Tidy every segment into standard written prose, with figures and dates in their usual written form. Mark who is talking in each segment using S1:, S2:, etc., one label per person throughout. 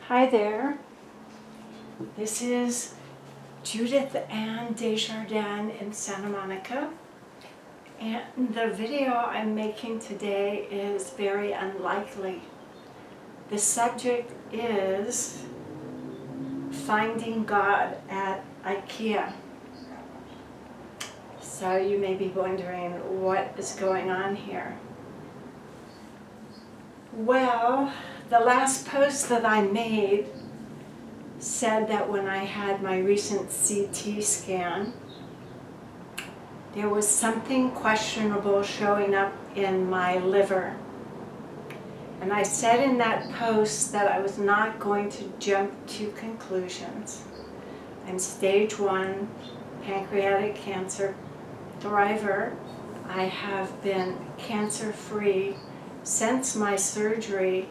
S1: Hi there, this is Judith and Desjardins in Santa Monica, and the video I'm making today is very unlikely. The subject is finding God at IKEA. So you may be wondering what is going on here. Well, the last post that I made said that when I had my recent CT scan, there was something questionable showing up in my liver. And I said in that post that I was not going to jump to conclusions. I'm stage 1 pancreatic cancer thriver. I have been cancer-free since my surgery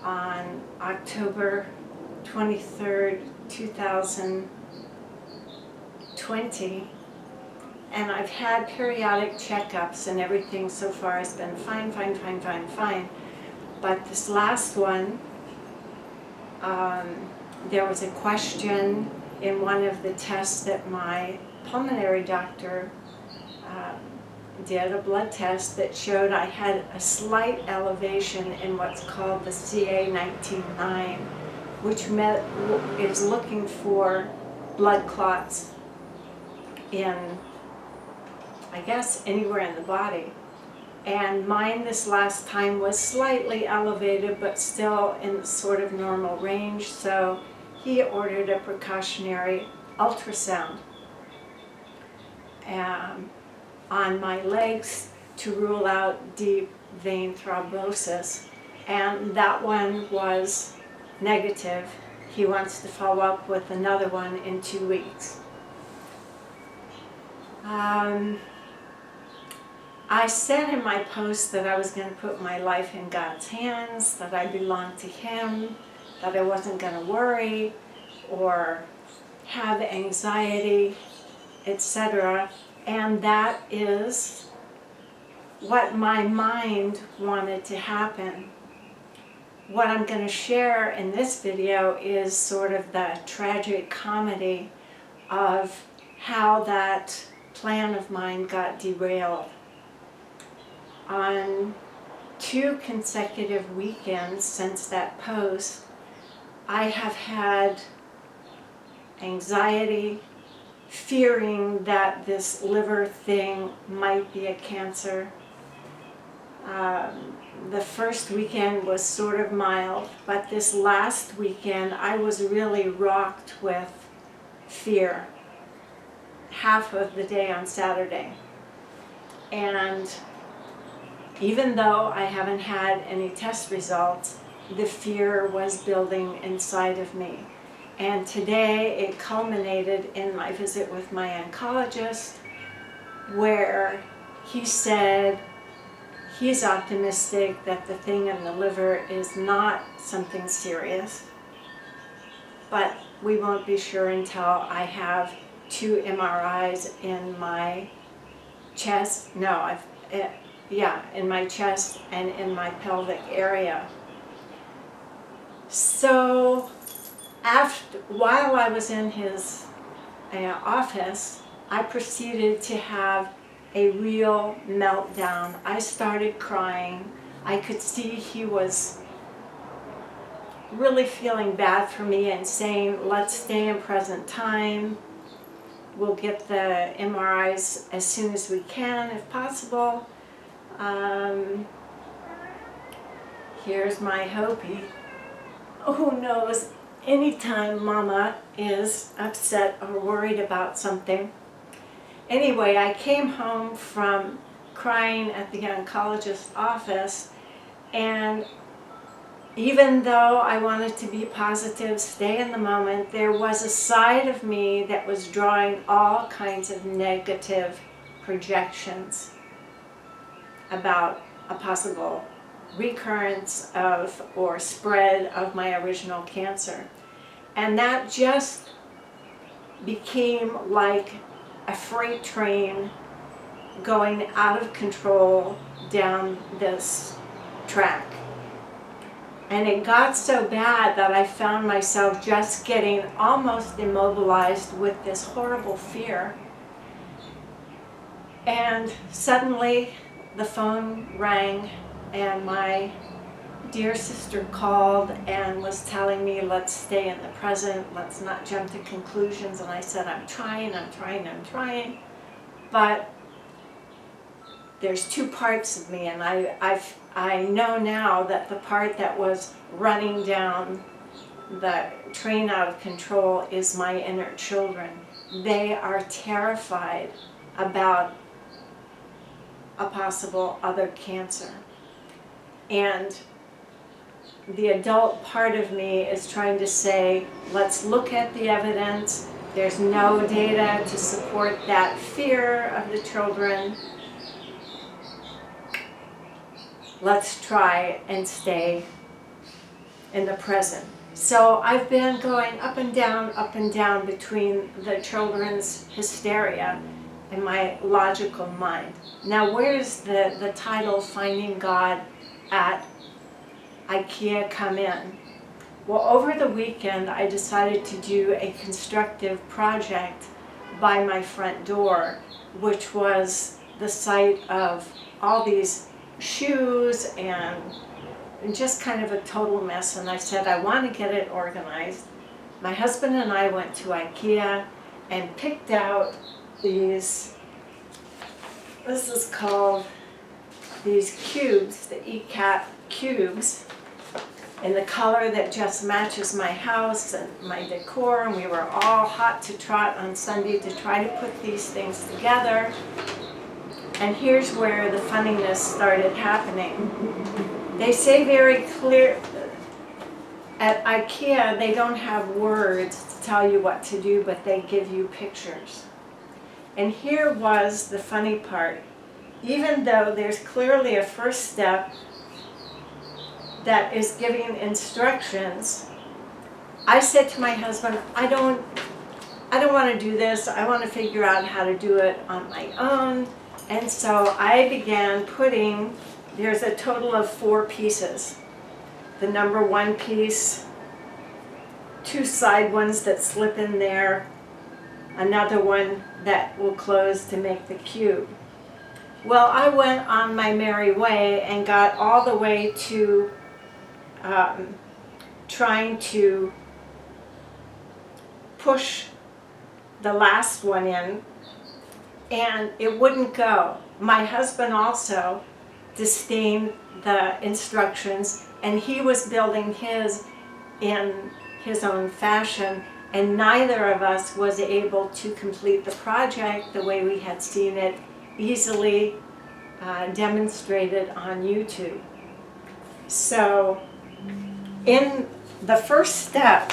S1: on October 23rd, 2020, and I've had periodic checkups and everything so far has been fine. But this last one, there was a question in one of the tests that my pulmonary doctor did, a blood test that showed I had a slight elevation in what's called the CA19-9, which is looking for blood clots in, I guess, anywhere in the body. And mine this last time was slightly elevated, but still in sort of normal range, so he ordered a precautionary ultrasound on my legs to rule out deep vein thrombosis, and that one was negative. He wants to follow up with another one in 2 weeks. I said in my post that I was going to put my life in God's hands, that I belonged to Him, that I wasn't going to worry or have anxiety, etc. And that is what my mind wanted to happen. What I'm going to share in this video is sort of the tragic comedy of how that plan of mine got derailed. On 2 consecutive weekends since that post, I have had anxiety, fearing that this liver thing might be a cancer. The first weekend was sort of mild, but this last weekend I was really rocked with fear, half of the day on Saturday. And even though I haven't had any test results, the fear was building inside of me. And today it culminated in my visit with my oncologist, where he said he's optimistic that the thing in the liver is not something serious, but we won't be sure until I have 2 MRIs in my chest. In my chest and in my pelvic area. So while I was in his office, I proceeded to have a real meltdown. I started crying. I could see he was really feeling bad for me and saying, let's stay in present time. We'll get the MRIs as soon as we can, if possible. Here's my Hopi. Who knows, anytime Mama is upset or worried about something. Anyway, I came home from crying at the oncologist's office, and even though I wanted to be positive, stay in the moment, there was a side of me that was drawing all kinds of negative projections about a possible recurrence of or spread of my original cancer. And that just became like a freight train going out of control down this track. And it got so bad that I found myself just getting almost immobilized with this horrible fear. And suddenly the phone rang and my dear sister called and was telling me, let's stay in the present, let's not jump to conclusions. And I said, I'm trying. But there's two parts of me, and I know now that the part that was running down the train out of control is my inner children. They are terrified about a possible other cancer. And the adult part of me is trying to say, let's look at the evidence. There's no data to support that fear of the children. Let's try and stay in the present. So I've been going up and down between the children's hysteria and my logical mind. Now, where's the title, Finding God at IKEA, come in? Well, over the weekend, I decided to do a constructive project by my front door, which was the site of all these shoes and just kind of a total mess. And I said, I want to get it organized. My husband and I went to IKEA and picked out these, this is called these cubes, the ECAT cubes, in the color that just matches my house and my decor. And we were all hot to trot on Sunday to try to put these things together. And here's where the funniness started happening. They say very clear, at IKEA they don't have words to tell you what to do, but they give you pictures. And here was the funny part. Even though there's clearly a first step that is giving instructions, I said to my husband, I don't want to do this. I want to figure out how to do it on my own. And so I began putting, there's a total of 4 pieces. The number 1 piece, 2 side ones that slip in there, another one that will close to make the cube. Well, I went on my merry way and got all the way to trying to push the last one in, and it wouldn't go. My husband also disdained the instructions, and he was building his in his own fashion, and neither of us was able to complete the project the way we had seen it easily demonstrated on YouTube. So in the first step,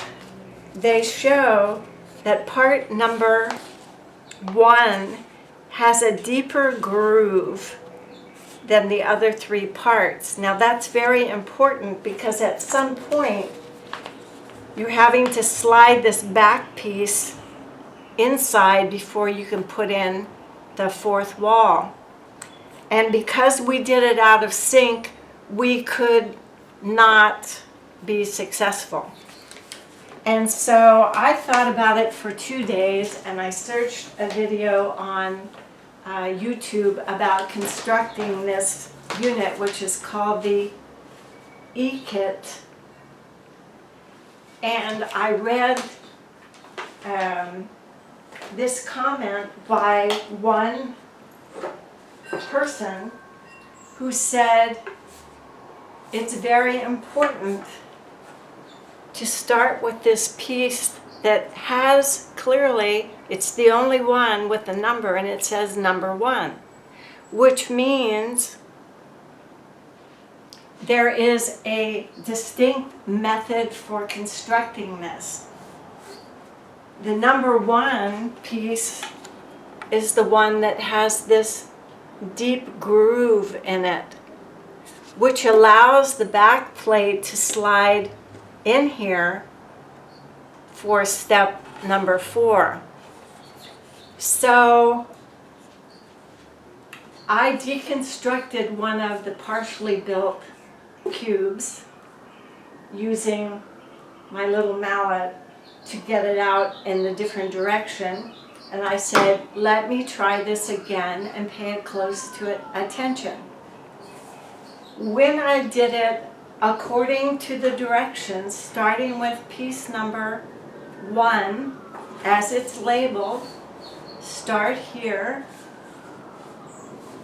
S1: they show that part number 1 has a deeper groove than the other 3 parts. Now that's very important because at some point you're having to slide this back piece inside before you can put in the 4th wall. And because we did it out of sync, we could not be successful. And so I thought about it for 2 days, and I searched a video on YouTube about constructing this unit, which is called the E-Kit. And I read this comment by one person who said, it's very important to start with this piece that has clearly, it's the only one with a number, and it says number 1, which means there is a distinct method for constructing this. The number 1 piece is the one that has this deep groove in it, which allows the back plate to slide in here for step number 4. So I deconstructed one of the partially built cubes, using my little mallet to get it out in a different direction. And I said, let me try this again and pay close attention. When I did it according to the directions, starting with piece number 1, as it's labeled, start here.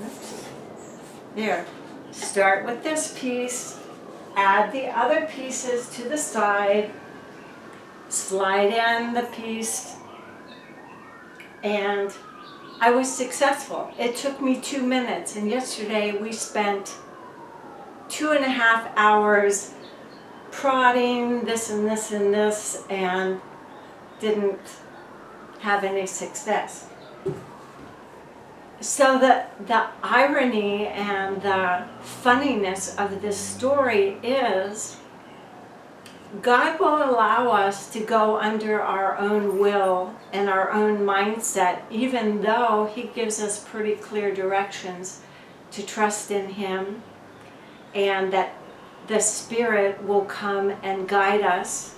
S1: Oops. There. Start with this piece, add the other pieces to the side, slide in the piece, and I was successful. It took me 2 minutes, and yesterday we spent 2.5 hours prodding this and this and this and didn't have any success. So the irony and the funniness of this story is God will allow us to go under our own will and our own mindset, even though He gives us pretty clear directions to trust in Him, and that the Spirit will come and guide us.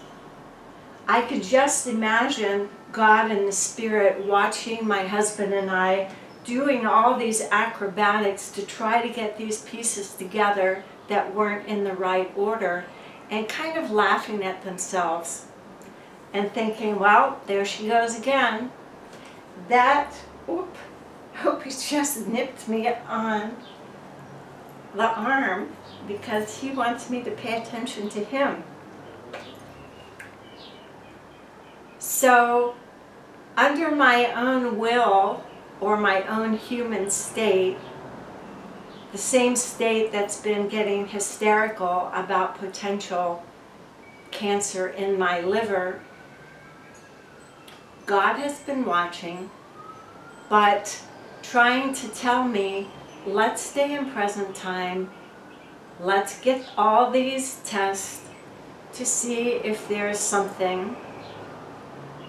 S1: I could just imagine God and the Spirit watching my husband and I doing all these acrobatics to try to get these pieces together that weren't in the right order, and kind of laughing at themselves and thinking, well, there she goes again. That, hope he just nipped me on the arm because he wants me to pay attention to him. So, under my own will or my own human state, the same state that's been getting hysterical about potential cancer in my liver, God has been watching, but trying to tell me, let's stay in present time, let's get all these tests to see if there's something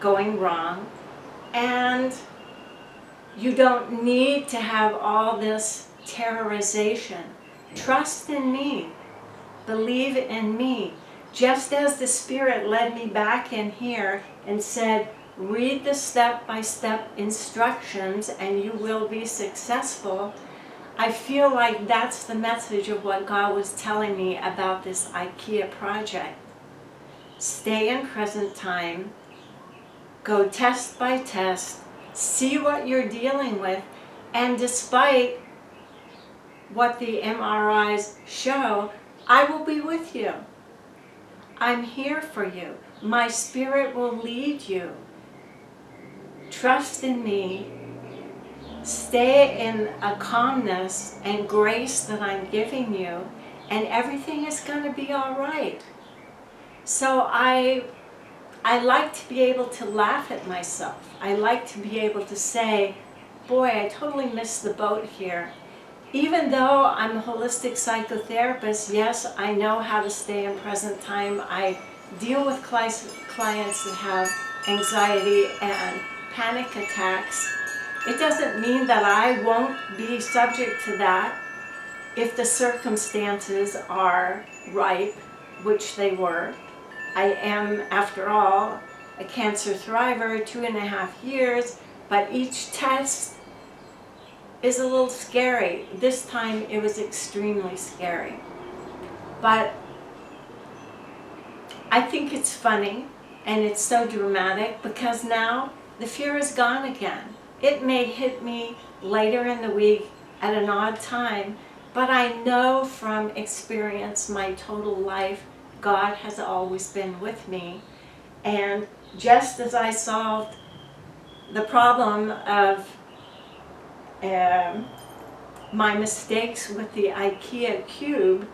S1: going wrong, and you don't need to have all this terrorization. Trust in me. Believe in me. Just as the Spirit led me back in here and said, read the step-by-step instructions and you will be successful, I feel like that's the message of what God was telling me about this IKEA project. Stay in present time. Go test by test. See what you're dealing with. And despite what the MRIs show, I will be with you. I'm here for you. My Spirit will lead you. Trust in me. Stay in a calmness and grace that I'm giving you, and everything is going to be all right. So I like to be able to laugh at myself. I like to be able to say, boy, I totally missed the boat here. Even though I'm a holistic psychotherapist, yes, I know how to stay in present time. I deal with clients that have anxiety and panic attacks. It doesn't mean that I won't be subject to that if the circumstances are ripe, which they were. I am, after all, a cancer thriver, 2.5 years, but each test is a little scary. This time it was extremely scary. But I think it's funny and it's so dramatic because now the fear is gone again. It may hit me later in the week at an odd time, but I know from experience my total life, God has always been with me. And just as I solved the problem of my mistakes with the IKEA cube,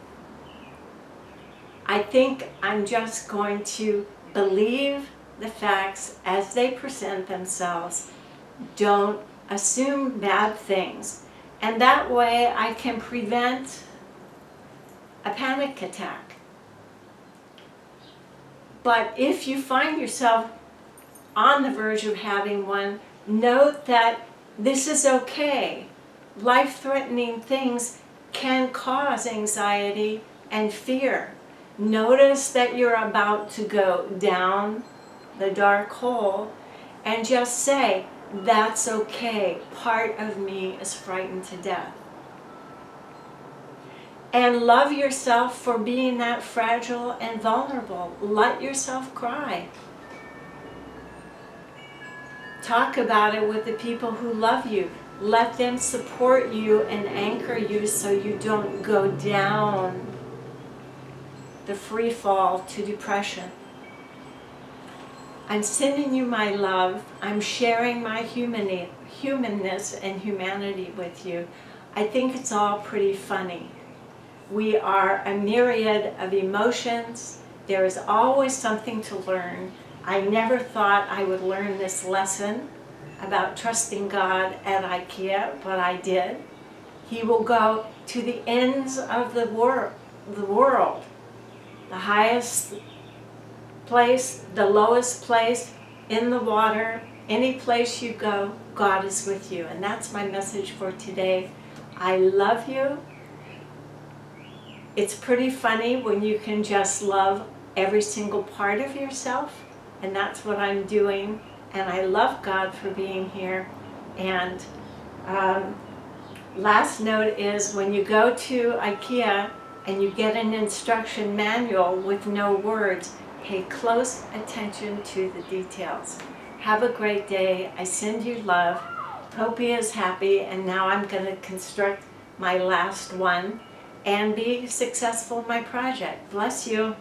S1: I think I'm just going to believe the facts as they present themselves. Don't assume bad things. And that way I can prevent a panic attack. But if you find yourself on the verge of having one, note that this is okay. Life-threatening things can cause anxiety and fear. Notice that you're about to go down the dark hole, and just say, that's okay. Part of me is frightened to death. And love yourself for being that fragile and vulnerable. Let yourself cry. Talk about it with the people who love you. Let them support you and anchor you so you don't go down the free fall to depression. I'm sending you my love. I'm sharing my humanness and humanity with you. I think it's all pretty funny. We are a myriad of emotions. There is always something to learn. I never thought I would learn this lesson about trusting God at IKEA, but I did. He will go to the ends of the world, the highest place, the lowest place, in the water, any place you go, God is with you. And that's my message for today. I love you. It's pretty funny when you can just love every single part of yourself, and that's what I'm doing. And I love God for being here. And last note is, when you go to IKEA and you get an instruction manual with no words, pay close attention to the details. Have a great day. I send you love. Hope he is happy. And now I'm going to construct my last one and be successful in my project. Bless you.